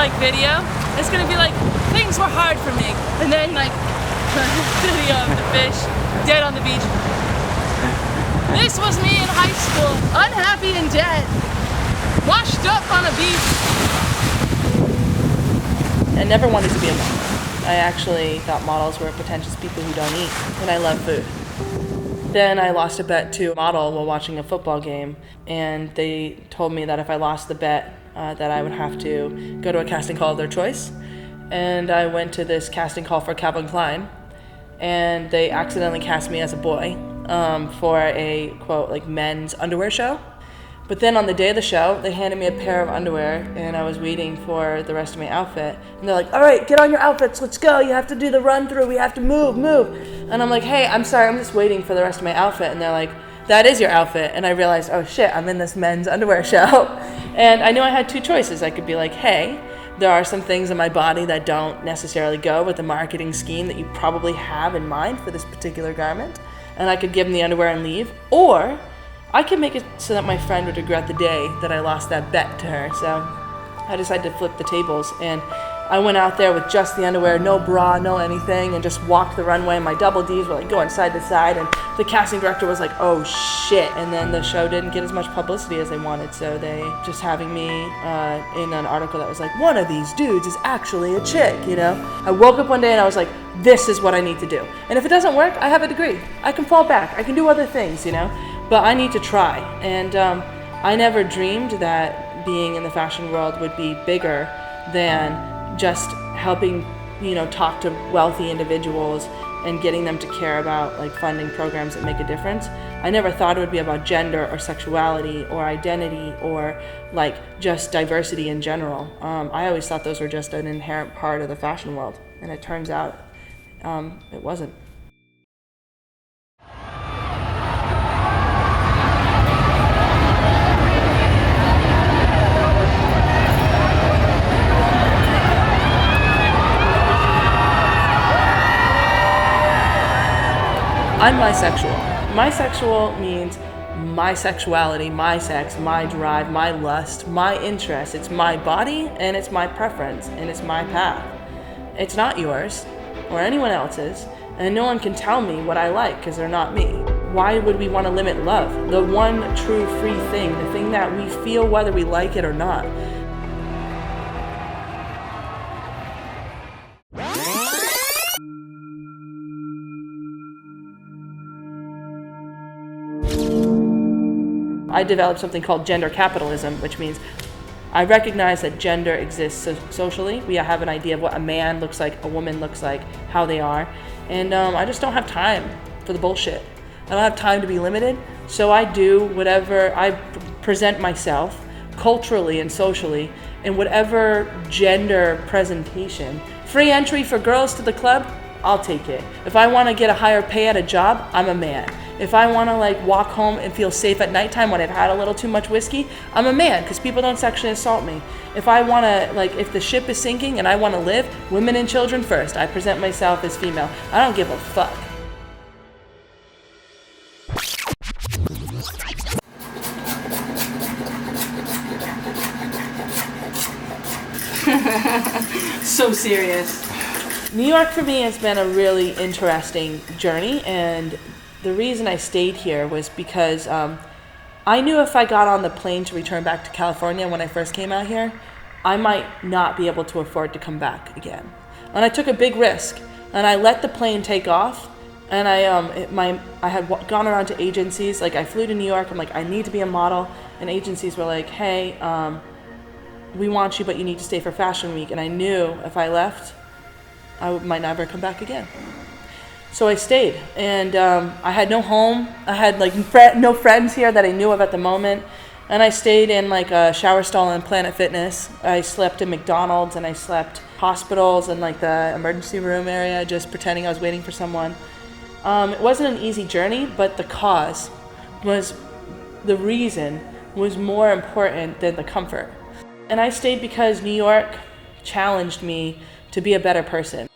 like video. It's gonna be like, things were hard for me. And then like, video of the fish dead on the beach. This was me in high school, unhappy and dead, washed up on a beach. I never wanted to be a model. I actually thought models were pretentious people who don't eat, and I love food. Then I lost a bet to a model while watching a football game, and they told me that if I lost the bet, that I would have to go to a casting call of their choice. And I went to this casting call for Calvin Klein, and they accidentally cast me as a boy for a, quote, like men's underwear show. But then on the day of the show, they handed me a pair of underwear, and I was waiting for the rest of my outfit. And they're like, all right, get on your outfits, let's go. You have to do the run through, we have to move. And I'm like, hey, I'm sorry, I'm just waiting for the rest of my outfit. And they're like, that is your outfit. And I realized, oh shit, I'm in this men's underwear show. And I knew I had two choices. I could be like, hey, there are some things in my body that don't necessarily go with the marketing scheme that you probably have in mind for this particular garment. And I could give them the underwear and leave. Or I could make it so that my friend would regret the day that I lost that bet to her. So I decided to flip the tables, and I went out there with just the underwear, no bra, no anything, and just walked the runway. My double Ds were like going side to side, and the casting director was like, oh shit. And then the show didn't get as much publicity as they wanted, so they just having me in an article that was like, one of these dudes is actually a chick, you know? I woke up one day and I was like, this is what I need to do. And if it doesn't work, I have a degree. I can fall back, I can do other things, you know? But I need to try. And I never dreamed that being in the fashion world would be bigger than just helping, you know, talk to wealthy individuals and getting them to care about like funding programs that make a difference. I never thought it would be about gender or sexuality or identity or like just diversity in general. I always thought those were just an inherent part of the fashion world, and it turns out it wasn't. I'm bisexual. Bisexual means my sexuality, my sex, my drive, my lust, my interest. It's my body and it's my preference and it's my path. It's not yours or anyone else's, and no one can tell me what I like because they're not me. Why would we want to limit love? The one true free thing, the thing that we feel whether we like it or not. I developed something called gender capitalism, which means I recognize that gender exists socially. We have an idea of what a man looks like, a woman looks like, how they are. And I just don't have time for the bullshit. I don't have time to be limited. So I do whatever, I present myself culturally and socially in whatever gender presentation. Free entry for girls to the club, I'll take it. If I want to get a higher pay at a job, I'm a man. If I want to like walk home and feel safe at nighttime when I've had a little too much whiskey, I'm a man because people don't sexually assault me. If I want to, like, if the ship is sinking and I want to live, women and children first. I present myself as female. I don't give a fuck. So serious. New York for me has been a really interesting journey, and the reason I stayed here was because I knew if I got on the plane to return back to California when I first came out here, I might not be able to afford to come back again. And I took a big risk, and I let the plane take off, and I had gone around to agencies. Like, I flew to New York, I'm like, I need to be a model, and agencies were like, hey, we want you, but you need to stay for Fashion Week. And I knew if I left, I might never come back again. So I stayed, and I had no home. I had like no friends here that I knew of at the moment. And I stayed in like a shower stall in Planet Fitness. I slept in McDonald's, and I slept hospitals and like the emergency room area, just pretending I was waiting for someone. It wasn't an easy journey, but the cause was, the reason was more important than the comfort. And I stayed because New York challenged me to be a better person.